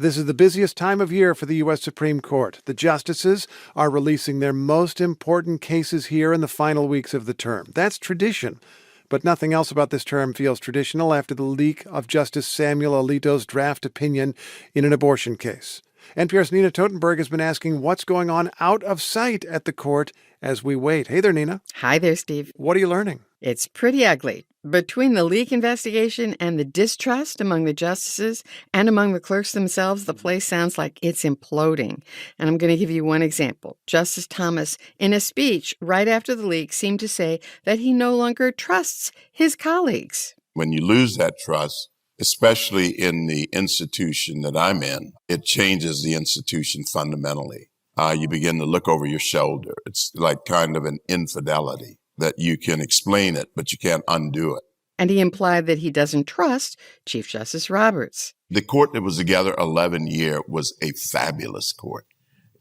This is the busiest time of year for the U.S. Supreme Court. The justices are releasing their most important cases here in the final weeks of the term. That's tradition. But nothing else about this term feels traditional after the leak of Justice Samuel Alito's draft opinion in an abortion case. NPR's Nina Totenberg has been asking what's going on out of sight at the court as we wait. Hey there, Nina. Hi there, Steve. What are you learning? It's pretty ugly. Between the leak investigation and the distrust among the justices and among the clerks themselves, the place sounds like it's imploding. And I'm going to give you one example. Justice Thomas, in a speech right after the leak, seemed to say that he no longer trusts his colleagues. When you lose that trust, especially in the institution that I'm in, it changes the institution fundamentally. You begin to look over your shoulder. It's like kind of an infidelity that you can explain it, but you can't undo it. And he implied that he doesn't trust Chief Justice Roberts. The court that was together 11 years was a fabulous court.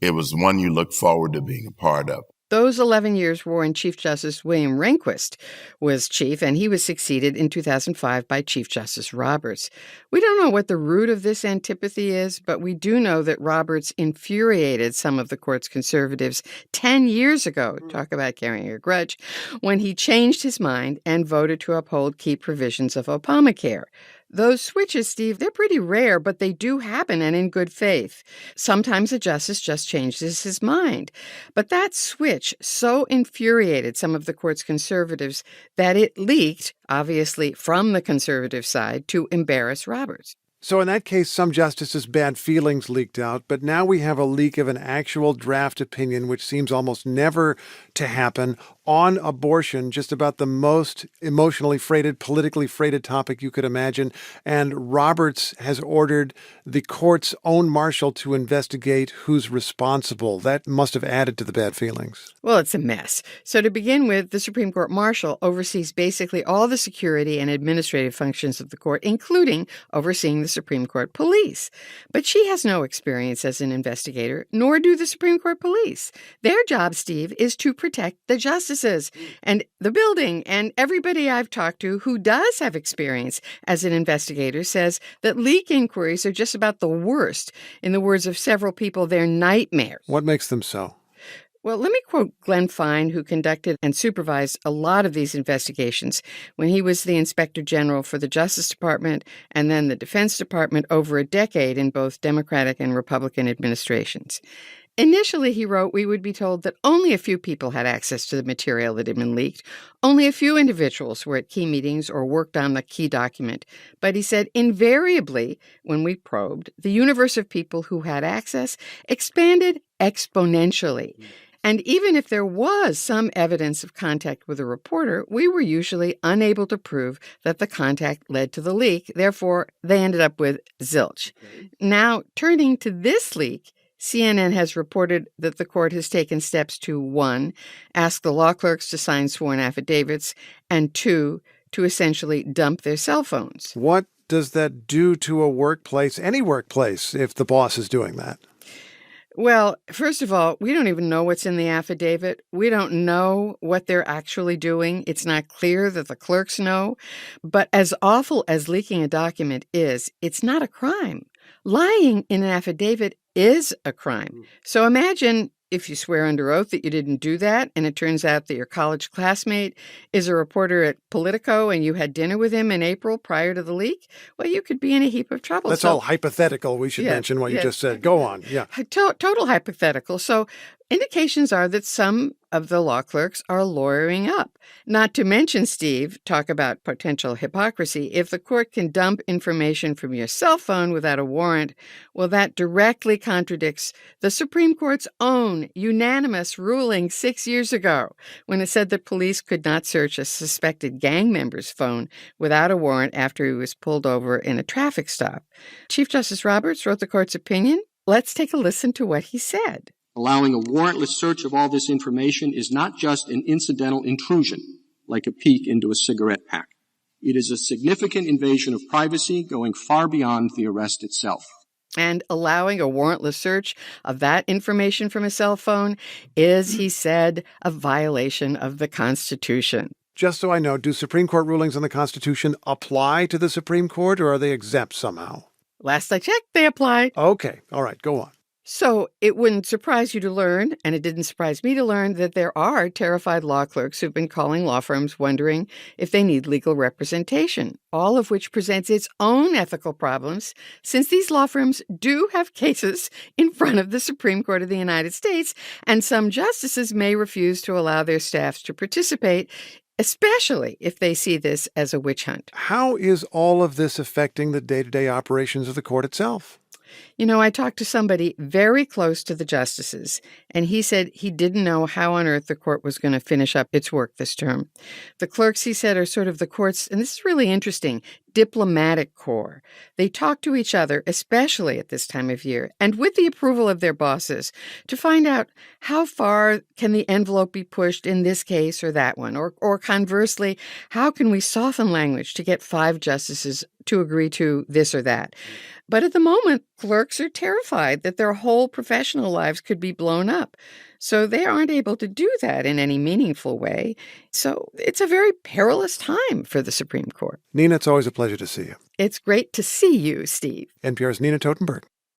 It was one you look forward to being a part of. Those 11 years were when Chief Justice William Rehnquist was chief, and he was succeeded in 2005 by Chief Justice Roberts. We don't know what the root of this antipathy is, but we do know that Roberts infuriated some of the court's conservatives 10 years ago, talk about carrying a grudge, when he changed his mind and voted to uphold key provisions of Obamacare. Those switches, Steve, they're pretty rare, but they do happen and in good faith. Sometimes a justice just changes his mind. But that switch so infuriated some of the court's conservatives that it leaked, obviously from the conservative side, to embarrass Roberts. So in that case, some justices' bad feelings leaked out, but now we have a leak of an actual draft opinion, which seems almost never to happen, on abortion, just about the most emotionally freighted, politically freighted topic you could imagine. And Roberts has ordered the court's own marshal to investigate who's responsible. That must have added to the bad feelings. Well, it's a mess. So to begin with, the Supreme Court marshal oversees basically all the security and administrative functions of the court, including overseeing the Supreme Court police. But she has no experience as an investigator, nor do the Supreme Court police. Their job, Steve, is to protect the justices and the building. And everybody I've talked to who does have experience as an investigator says that leak inquiries are just about the worst. In the words of several people, they're nightmares. What makes them so? Well, let me quote Glenn Fine, who conducted and supervised a lot of these investigations when he was the Inspector General for the Justice Department and then the Defense Department over a decade in both Democratic and Republican administrations. Initially, he wrote, we would be told that only a few people had access to the material that had been leaked. Only a few individuals were at key meetings or worked on the key document. But he said, invariably, when we probed, the universe of people who had access expanded exponentially. And even if there was some evidence of contact with a reporter, we were usually unable to prove that the contact led to the leak. Therefore, they ended up with zilch. Okay. Now, turning to this leak, CNN has reported that the court has taken steps to, 1, ask the law clerks to sign sworn affidavits, and 2, to essentially dump their cell phones. What does that do to a workplace, any workplace, if the boss is doing that? Well, first of all, we don't even know what's in the affidavit. We don't know what they're actually doing. It's not clear that the clerks know. But as awful as leaking a document is, it's not a crime. Lying in an affidavit is a crime. So imagine if you swear under oath that you didn't do that, and it turns out that your college classmate is a reporter at Politico and you had dinner with him in April prior to the leak, well, you could be in a heap of trouble. That's all hypothetical. We should mention what you just said. Go on. Yeah. Total hypothetical. So indications are that some of the law clerks are lawyering up. Not to mention, Steve, talk about potential hypocrisy. If the court can dump information from your cell phone without a warrant, well, that directly contradicts the Supreme Court's own unanimous ruling 6 years ago when it said that police could not search a suspected gang member's phone without a warrant after he was pulled over in a traffic stop. Chief Justice Roberts wrote the court's opinion. Let's take a listen to what he said. Allowing a warrantless search of all this information is not just an incidental intrusion, like a peek into a cigarette pack. It is a significant invasion of privacy going far beyond the arrest itself. And allowing a warrantless search of that information from a cell phone is, he said, a violation of the Constitution. Just so I know, do Supreme Court rulings on the Constitution apply to the Supreme Court, or are they exempt somehow? Last I checked, they apply. Okay. All right. Go on. So it wouldn't surprise you to learn, and it didn't surprise me to learn, that there are terrified law clerks who've been calling law firms wondering if they need legal representation, all of which presents its own ethical problems, since these law firms do have cases in front of the Supreme Court of the United States, and some justices may refuse to allow their staffs to participate, especially if they see this as a witch hunt. How is all of this affecting the day-to-day operations of the court itself? I talked to somebody very close to the justices, and he said he didn't know how on earth the court was going to finish up its work this term. The clerks, he said, are sort of the court's, and this is really interesting, diplomatic corps. They talk to each other, especially at this time of year, and with the approval of their bosses, to find out how far can the envelope be pushed in this case or that one, or conversely, how can we soften language to get 5 justices to agree to this or that. But at the moment, clerks are terrified that their whole professional lives could be blown up. So they aren't able to do that in any meaningful way. So it's a very perilous time for the Supreme Court. Nina, it's always a pleasure to see you. It's great to see you, Steve. NPR's Nina Totenberg.